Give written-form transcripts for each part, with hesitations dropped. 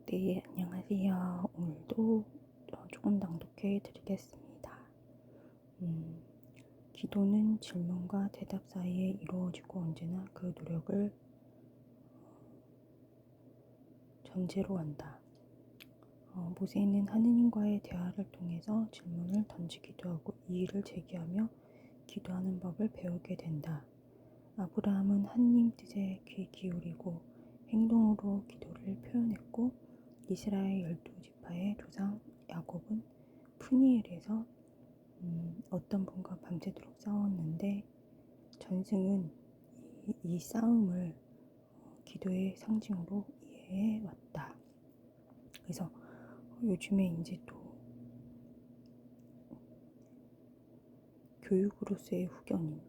네, 안녕하세요. 오늘도 조금 낭독해 드리겠습니다. 기도는 질문과 대답 사이에 이루어지고 언제나 그 노력을 전제로 한다. 모세는 하느님과의 대화를 통해서 질문을 던지기도 하고 이의를 제기하며 기도하는 법을 배우게 된다. 아브라함은 하느님 뜻에 귀 기울이고 행동으로 기도를 표현했고, 이스라엘 12지파의 조상 야곱은 푸니엘에서 어떤 분과 밤새도록 싸웠는데, 전승은 이 싸움을 기도의 상징으로 이해해 왔다. 그래서 요즘에 이제 또 교육으로서의 후견인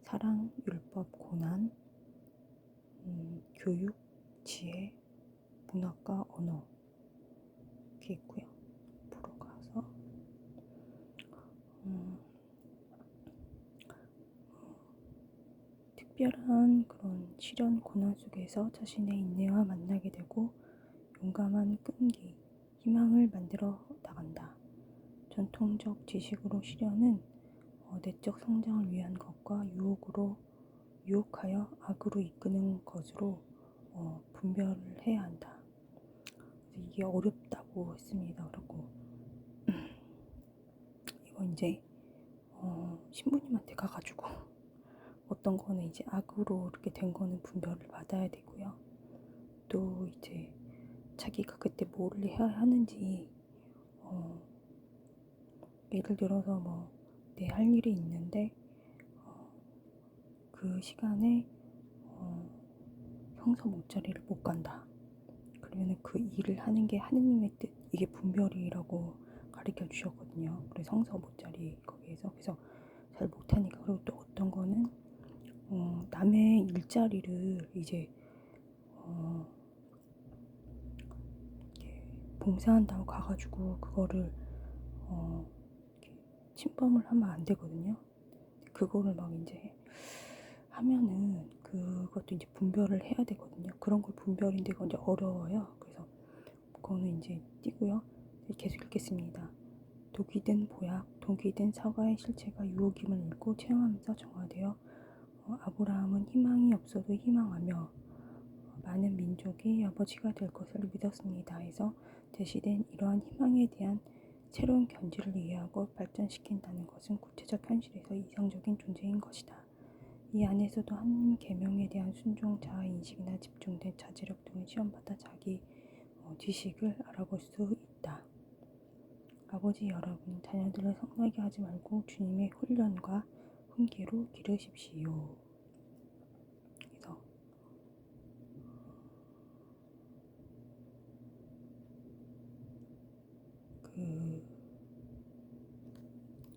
사랑, 율법, 고난, 교육, 지혜, 문학과 언어 이렇게 있고요. 보러 가서 특별한 그런 시련 고난 속에서 자신의 인내와 만나게 되고 용감한 끈기, 희망을 만들어 나간다. 전통적 지식으로 시련은 내적 성장을 위한 것과 유혹하여 악으로 이끄는 것으로 분별을 해야 한다. 이게 어렵다고 했습니다. 그리고 이거 이제 신부님한테 가가지고 어떤 거는 이제 악으로 이렇게 된 거는 분별을 받아야 되고요. 또 이제 자기가 그때 뭐를 해야 하는지 예를 들어서 뭐 내 할 일이 있는데 그 시간에 성서 목자리를 못 간다. 그러면 그 일을 하는 게 하느님의 뜻, 이게 분별이라고 가르쳐 주셨거든요. 그래서 성서 목자리 거기에서 그래서 잘 못하니까. 그리고 또 어떤 거는 남의 일자리를 이제 봉사한다고 가가지고 그거를 침범을 하면 안 되거든요. 그거를 막 이제 하면은 그것도 이제 분별을 해야 되거든요. 그런 걸 분별인데 그건 이제 어려워요. 그래서 그거는 이제 띄고요. 계속 읽겠습니다. 독이든 보약, 독이든 사과의 실체가 유혹임을 읽고 체험하면서 정화되어 아브라함은 희망이 없어도 희망하며 많은 민족이 아버지가 될 것을 믿었습니다. 해서 제시된 이러한 희망에 대한 새로운 견지를 이해하고 발전시킨다는 것은 구체적 현실에서 이상적인 존재인 것이다. 이 안에서도 하느님 계명에 대한 순종, 자아 인식이나 집중된 자제력 등을 시험받아 자기 지식을 알아볼 수 있다. 아버지 여러분, 자녀들을 성나게 하지 말고 주님의 훈련과 훈계로 기르십시오. 그래서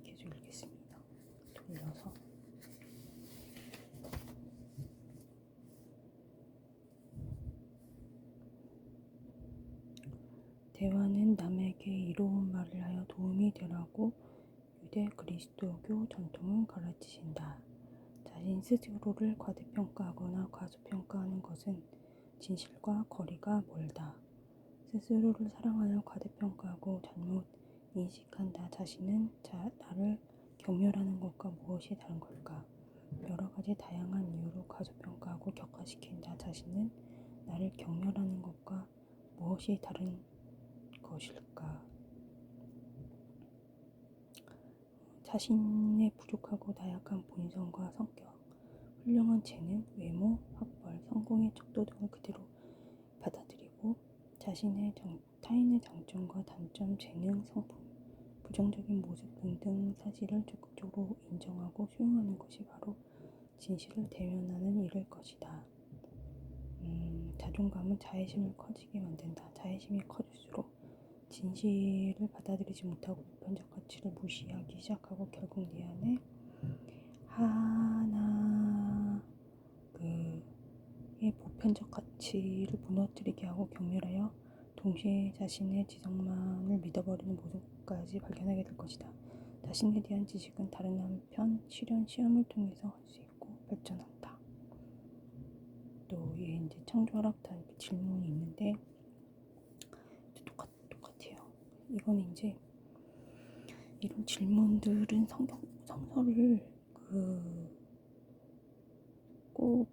계속 읽겠습니다. 돌려서 대화는 남에게 이로운 말을 하여 도움이 되라고 유대 그리스도교 전통은 가르치신다. 자신 스스로를 과대평가하거나 과소평가하는 것은 진실과 거리가 멀다. 스스로를 사랑하여 과대평가하고 잘못 인식한 나 자신은 나를 경멸하는 것과 무엇이 다른 걸까? 여러 가지 다양한 이유로 과소평가하고 격화시킨 나 자신은 나를 경멸하는 것과 무엇이 다른 것일까? 자신의 부족하고 나약한 본성과 성격, 훌륭한 재능, 외모, 학벌, 성공의 척도 등을 그대로 받아들이고 타인의 장점과 단점, 재능, 성품, 부정적인 모습 등등 사실을 적극적으로 인정하고 수용하는 것이 바로 진실을 대면하는 일일 것이다. 자존감은 자애심을 커지게 만든다. 자애심이 커질수록 진실을 받아들이지 못하고 보편적 가치를 무시하기 시작하고 결국 내 안에 하나의 보편적 가치를 무너뜨리게 하고 경멸하여 동시에 자신의 지성만을 믿어버리는 모습까지 발견하게 될 것이다. 자신에 대한 지식은 다른 한편 시험을 통해서 할 수 있고 발전한다. 또 이제 창조학단 질문이 있는데 이거는 이제 이런 질문들은 성서를 꼭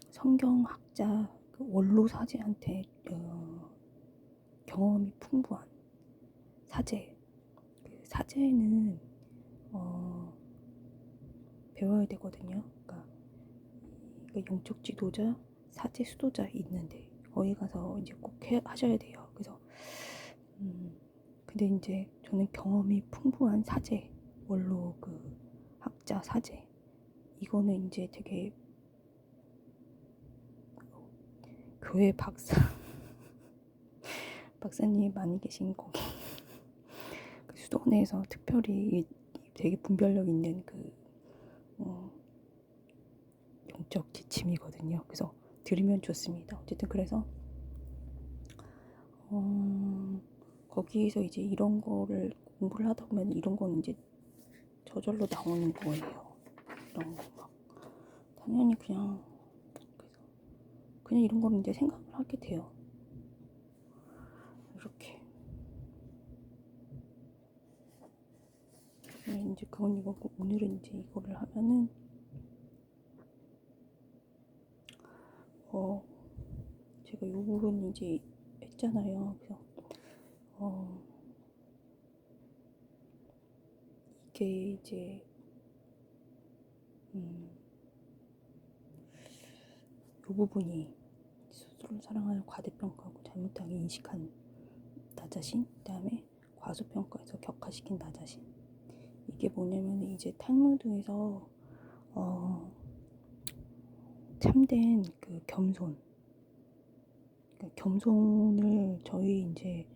성경학자 원로 사제한테 경험이 풍부한 사제는 배워야 되거든요. 그러니까 영적 지도자, 사제, 수도자 있는데 거기 가서 이제 꼭 하셔야 돼요. 그래서 근데 이제 저는 경험이 풍부한 사제, 원로 학자 사제, 이거는 이제 되게 교회 박사님이 많이 계신 거기 수도원에서 특별히 되게 분별력 있는 영적 지침이거든요. 그래서 들으면 좋습니다. 어쨌든 그래서 거기에서 이제 이런 거를 공부를 하다 보면 이런 거는 이제 저절로 나오는 거예요. 이런 거 막 당연히 그냥 이런 거는 이제 생각을 하게 돼요. 이렇게. 이제 그건 이거고, 오늘은 이제 이거를 하면은 제가 이 부분 이제 했잖아요. 그래서 이게 이제 이 부분이 스스로를 사랑하는 과대평가하고 잘못하게 인식한 나 자신, 그 다음에 과소평가해서 격화시킨 나 자신. 이게 뭐냐면 이제 탈무드에서 참된 겸손, 그러니까 겸손을 저희 이제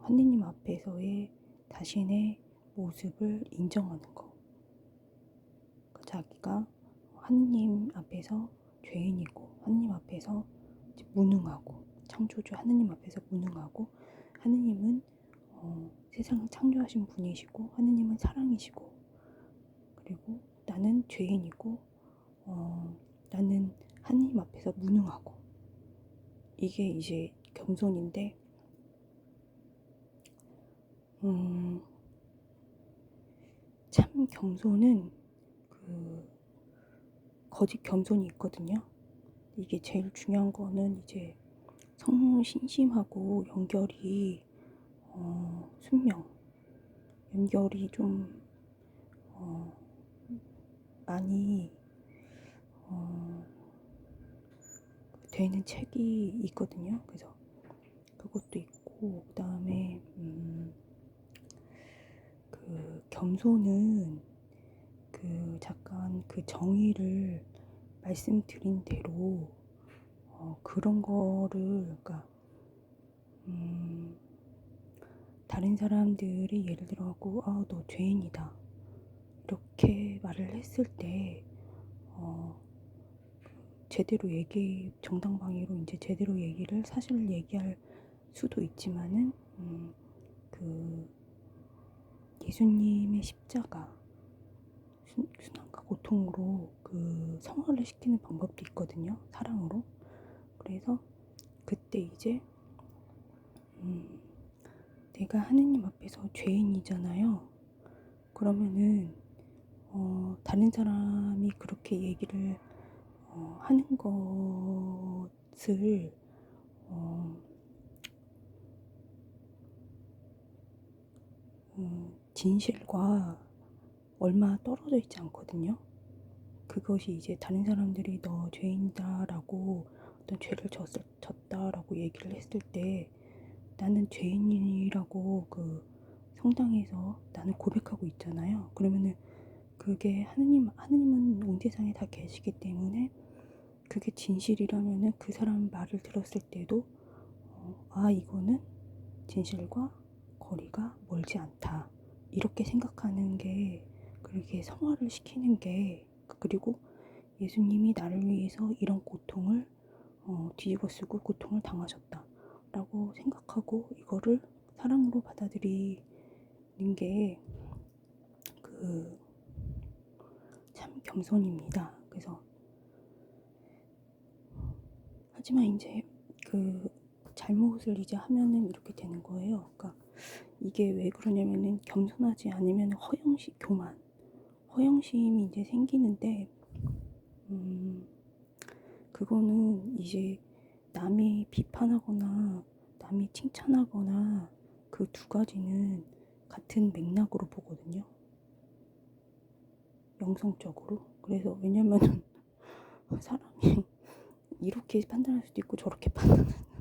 하느님 앞에서의 자신의 모습을 인정하는 거. 그러니까 자기가 하느님 앞에서 죄인이고, 하느님 앞에서 무능하고, 창조주 하느님 앞에서 무능하고, 하느님은 세상을 창조하신 분이시고, 하느님은 사랑이시고, 그리고 나는 죄인이고, 나는 하느님 앞에서 무능하고, 이게 이제 겸손인데, 참 겸손은 거짓 겸손이 있거든요. 이게 제일 중요한 거는 이제 성신심하고 연결이 순명, 연결이 좀 많이 되는 책이 있거든요. 그래서 그것도 있고, 그 다음에 겸손은 잠깐 정의를 말씀드린 대로 그런 거를, 그러니까 다른 사람들이 예를 들어갖고 너 죄인이다 이렇게 말을 했을 때 제대로 정당방위로 이제 제대로 사실을 얘기할 수도 있지만은 예수님의 십자가 순환과 고통으로 성화를 시키는 방법도 있거든요. 사랑으로. 그래서 그때 이제 내가 하느님 앞에서 죄인이잖아요. 그러면은 다른 사람이 그렇게 얘기를 하는 것을 진실과 얼마 떨어져 있지 않거든요. 그것이 이제 다른 사람들이 너 죄인이다라고 어떤 죄를 졌다라고 얘기를 했을 때 나는 죄인이라고 성당에서 나는 고백하고 있잖아요. 그러면은 그게 하느님은 온 세상에 다 계시기 때문에 그게 진실이라면은 그 사람 말을 들었을 때도 이거는 진실과 거리가 멀지 않다. 이렇게 생각하는 게, 그렇게 성화를 시키는 게, 그리고 예수님이 나를 위해서 이런 고통을 뒤집어 쓰고 고통을 당하셨다 라고 생각하고 이거를 사랑으로 받아들이는 게 참 겸손입니다. 그래서 하지만 이제 잘못을 이제 하면은 이렇게 되는 거예요. 그러니까 이게 왜 그러냐면은 겸손하지 않으면 허영심, 교만, 허영심이 이제 생기는데, 그거는 이제 남이 비판하거나 남이 칭찬하거나 그 두 가지는 같은 맥락으로 보거든요. 영성적으로. 그래서 왜냐면은 사람이 이렇게 판단할 수도 있고 저렇게 판단할 수도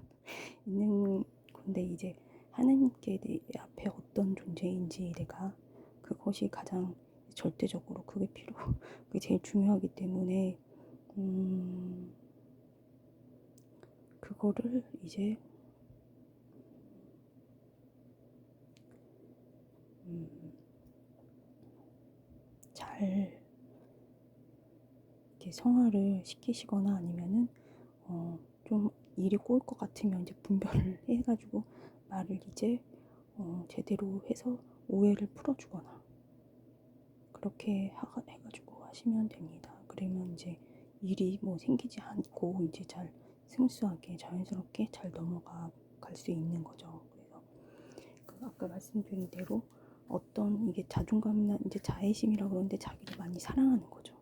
있는 건데, 이제 하느님께 내 앞에 어떤 존재인지 내가, 그것이 가장 절대적으로 그게 제일 중요하기 때문에 그거를 이제 잘 이렇게 성화를 시키시거나 아니면은 좀 일이 꼬일 것 같으면 이제 분별을 해가지고 말을 이제 제대로 해서 오해를 풀어주거나 그렇게 해가지고 하시면 됩니다. 그러면 이제 일이 뭐 생기지 않고 이제 잘 스무스하게 자연스럽게 잘 넘어가 갈 수 있는 거죠. 그래서 그 아까 말씀드린 대로 어떤 이게 자존감이나 이제 자애심이라고 그러는데 자기를 많이 사랑하는 거죠.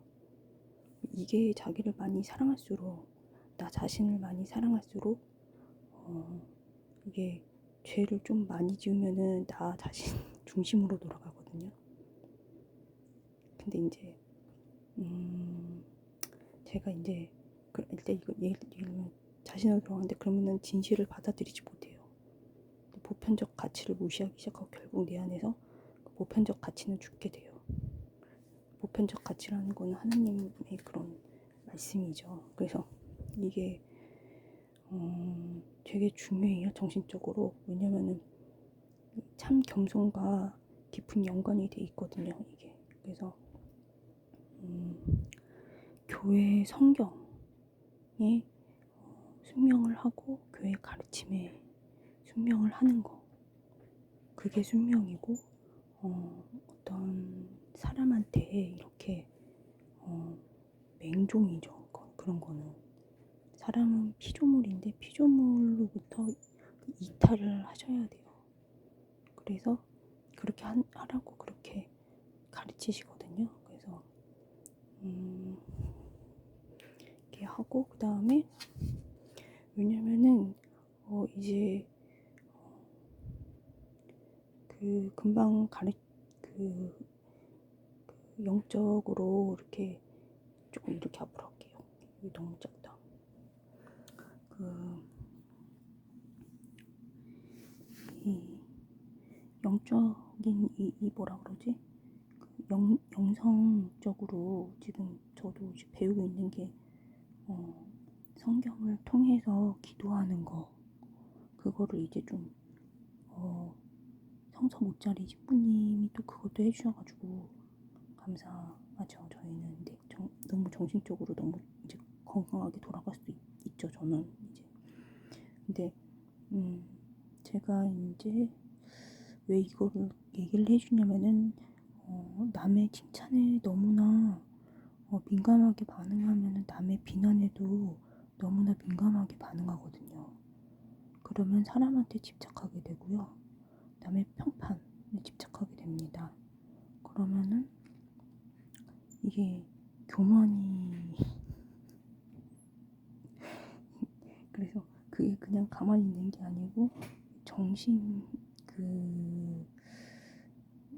이게 자기를 많이 사랑할수록, 나 자신을 많이 사랑할수록 이게 죄를 좀 많이 지으면은 나 자신 중심으로 돌아가거든요. 근데 이제 제가 이제 일단 이거 예를 들면 자신으로 돌아가는데, 그러면은 진실을 받아들이지 못해요. 보편적 가치를 무시하기 시작하고 결국 내 안에서 그 보편적 가치는 죽게 돼요. 보편적 가치라는 건 하나님의 그런 말씀이죠. 그래서 이게 되게 중요해요, 정신적으로. 왜냐면은 참 겸손과 깊은 연관이 돼 있거든요, 이게. 그래서 교회 성경에 순명을 하고 교회 가르침에 순명을 하는 거, 그게 순명이고, 어떤 사람한테 이렇게 맹종이죠. 그런 거는 사람은 피조물인데 피조물로부터 이탈을 하셔야 돼요. 그래서 그렇게 하라고 그렇게 가르치시거든요. 그래서 이렇게 하고, 그 다음에 왜냐면은 이제 그 금방 그 영적으로 이렇게 조금 이렇게 앞으로 할게요. 여기 너무 작다. 이 영적인 이 뭐라 그러지? 영성적으로 지금 저도 이제 배우고 있는 게 성경을 통해서 기도하는 거, 그거를 이제 좀 성서 모짜리 신부님이 또 그것도 해주셔가지고 감사하죠. 저희는 근데 너무 정신적으로 너무 이제 건강하게 돌아갈 수도 있죠. 저는 이제. 근데 제가 이제 왜 이거를 얘기를 해주냐면은 남의 칭찬에 너무나 민감하게 반응하면은 남의 비난에도 너무나 민감하게 반응하거든요. 그러면 사람한테 집착하게 되고요. 남의 평판에 집착하게 됩니다. 그러면은 이게 교만이 그래서 그게 그냥 가만히 있는 게 아니고 정신,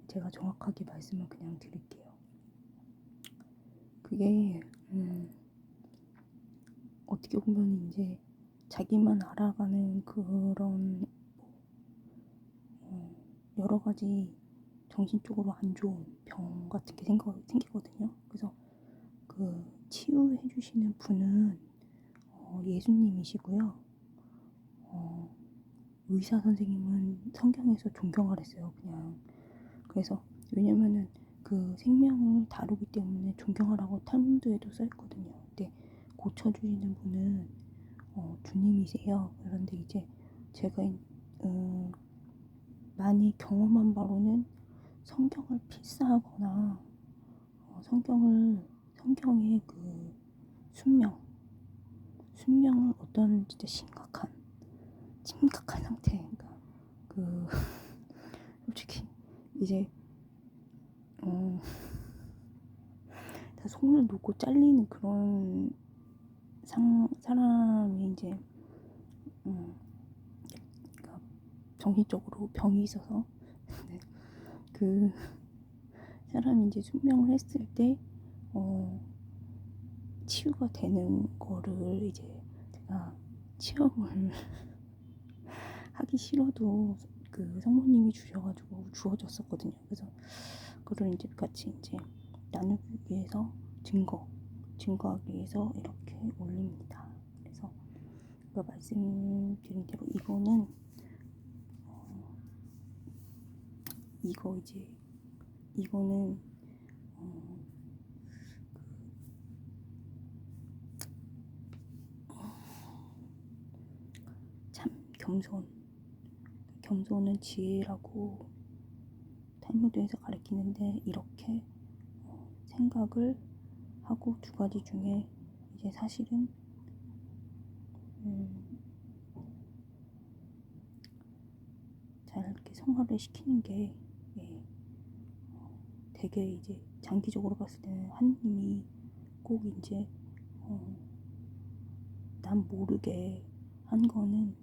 제가 정확하게 말씀을 그냥 드릴게요. 그게 어떻게 보면 이제 자기만 알아가는 그런 여러 가지 정신적으로 안 좋은 병 같은 게 생기거든요. 그래서 그 치유해 주시는 분은 예수님이시고요. 의사 선생님은 성경에서 존경하랬어요, 그냥. 그래서 왜냐면은 그 생명을 다루기 때문에 존경하라고 탈문드에도 써있거든요. 근데 고쳐주시는 분은 주님이세요. 그런데 이제 제가 많이 경험한 바로는 성경을 필사하거나 성경의 그 순명을 어떤 진짜 심각한 심각한 상태. 그러니까 그 솔직히 이제 다 손을 놓고 잘리는 그런 사람이 이제 그러니까 정신적으로 병이 있어서 그 사람이 이제 수명을 했을 때 치유가 되는 거를 이제 제가 체험을 하기 싫어도 그 성모님이 주셔가지고 주어졌었거든요. 그래서 그걸 이제 같이 이제 나누기 위해서 증거하기 위해서 이렇게 올립니다. 그래서 아까 말씀드린 대로 이거는 이거는 참 겸손은 지혜라고 탈무드에서 가르치는데 이렇게 생각을 하고 두 가지 중에 이제 사실은 잘 이렇게 성화를 시키는 게 되게 이제 장기적으로 봤을 때는 하느님이 꼭 이제 남 모르게 한 거는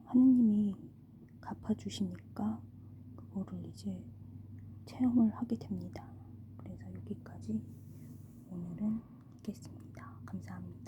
하느님이 갚아주시니까 그거를 이제 체험을 하게 됩니다. 그래서 여기까지 오늘은 있겠습니다. 감사합니다.